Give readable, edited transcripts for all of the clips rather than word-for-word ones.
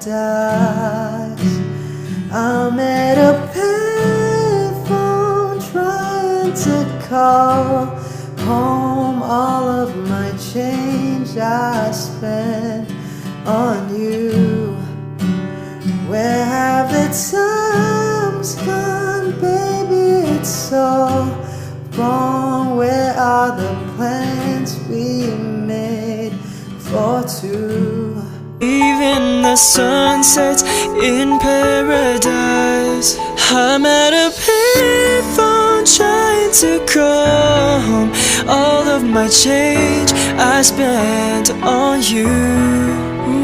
paradise. I'm at a payphone trying to call home all of my change I spent on you. Where have the times gone, baby? It's all wrong. Where are the plans we made for two? Even the sun sets in paradise. I'm at a payphone trying to call home all of my change I spent on you.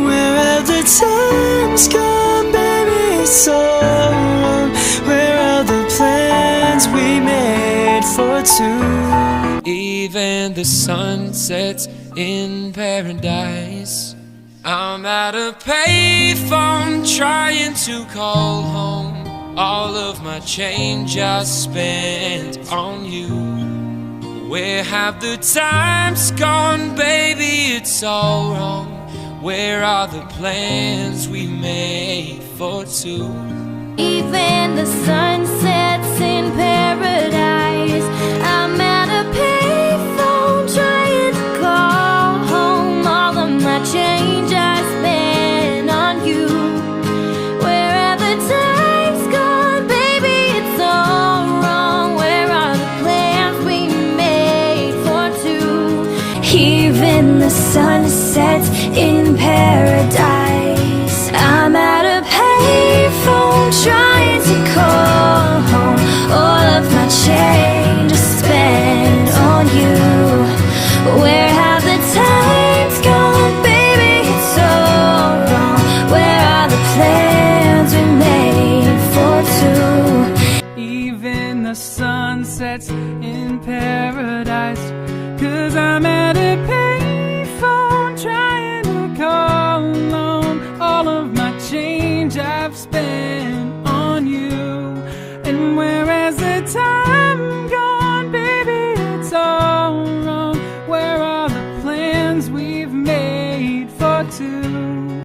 Where have the times gone, baby? It's so wrong. Where are the plans we made for two? Even the sun sets in paradise. I'm at a payphone trying to call home all of my change I spent on you. Where have the times gone, baby? It's all wrong. Where are the plans we made for two? Even the sun sets in paradise. I'm at a payphone trying to call home all of my change I spent on you. Where have the times gone, baby? It's all wrong. Where are the plans we made for two? Even the sun sets in paradise. I'm at a payphone trying to call home all of my change I spent on you. Where have the times gone, baby? It's all wrong. Where are the plans we made for two? Even the sun sets in paradise. 'Cause I'm at a payphone trying to call home all of my change I've spent on you. And whereas the time